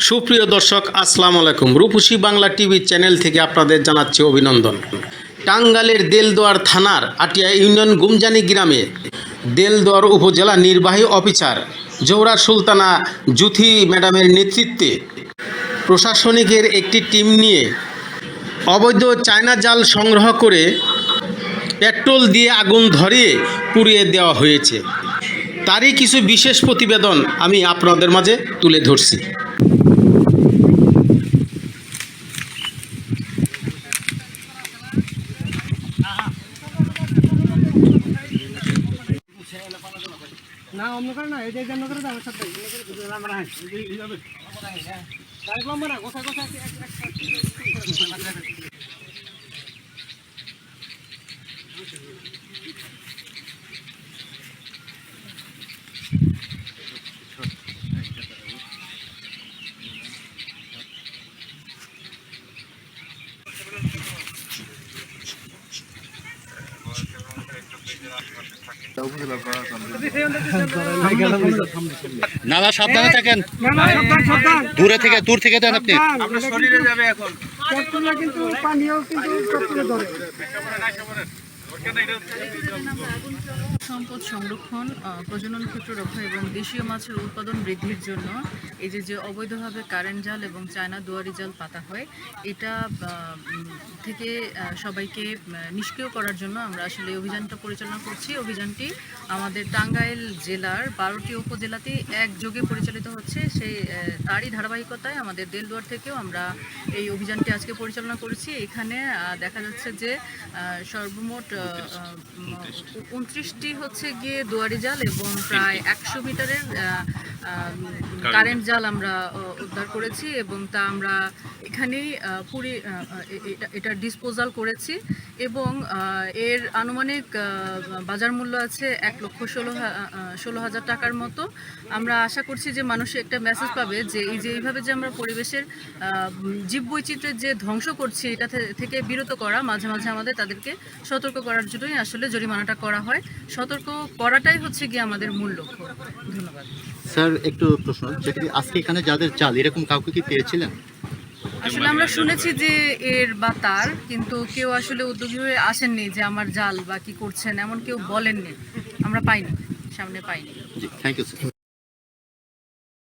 সুপ্রিয় দর্শক, আসসালামু আলাইকুম। রূপসী বাংলা টিভি চ্যানেল থেকে আপনাদের জানাচ্ছি অভিনন্দন। টাঙ্গাইলের দেলদুয়ার থানার আটিয়া ইউনিয়ন গুমজানি গ্রামে দেলদুয়ার উপজেলা নির্বাহী অফিসার জোহরা সুলতানা জুথি ম্যাডামের নেতৃত্বে প্রশাসনিকের একটি টিম নিয়ে অবৈধ চায়না জাল সংগ্রহ করে পেট্রোল দিয়ে আগুন ধরিয়ে পুড়িয়ে দেওয়া হয়েছে। তারই কিছু বিশেষ প্রতিবেদন আমি আপনাদের মাঝে তুলে ধরছি। না অন্য করে না এই যে অন্য করে আমার সাথে আমরা গাড়ি লম্বা না গোছা গোছা নালা সাবধানে থাকেন, দূর থেকে দেন আপনি। কিন্তু পানিও কিন্তু ধরে। সম্পদ সংরক্ষণ, প্রজনন ক্ষেত্র রক্ষা এবং দেশীয় মাছের উৎপাদন বৃদ্ধির জন্য এই যে অবৈধভাবে কারেন্ট জাল এবং চায়না দুয়ারি জাল পাতা হয়, এটা থেকে সবাইকে নিষ্ক্রিয় করার জন্য আমরা আসলে এই অভিযানটা পরিচালনা করছি। অভিযানটি আমাদের টাঙ্গাইল জেলার 12টি উপজেলাতেই একযোগে পরিচালিত হচ্ছে। তারই ধারাবাহিকতায় আমাদের দেলদুয়ার থেকেও আমরা এই অভিযানটি আজকে পরিচালনা করেছি। এখানে দেখা যাচ্ছে যে সর্বমোট 29টি হচ্ছে গিয়ে দুয়ারি জাল এবং প্রায় 100 মিটারের কারেন্ট জাল আমরা উদ্ধার করেছি এবং তা আমরা এখানেই এটা ডিসপোজাল করেছি এবং এর আনুমানিক বাজার মূল্য আছে 1,16,000 টাকার মতো। আমরা আশা করছি যে মানুষ একটা মেসেজ পাবে যে এইভাবে যে আমরা পরিবেশের জীববৈচিত্র্যের যে ধ্বংস করছি এটা থেকে বিরত করা, মাঝে মাঝে আমাদের তাদেরকে সতর্ক করার জন্যই আসলে জরিমানাটা করা হয়। সতর্ক করাটাই হচ্ছে গিয়ে আমাদের মূল লক্ষ্য। ধন্যবাদ স্যার। একটু প্রশ্ন, যেটি আজকে এখানে যাদের জাল, এরকম কাউকে কি পেয়েছিলেন? আসলে আমরা শুনেছি যে এর বা তার, কিন্তু কেউ আসলে উদ্যোগী হয়ে আসেননি যে আমার জাল বা কি করছেন এমন কেউ বলেননি, আমরা পাইনি, সামনে পাইনি। Thank you sir.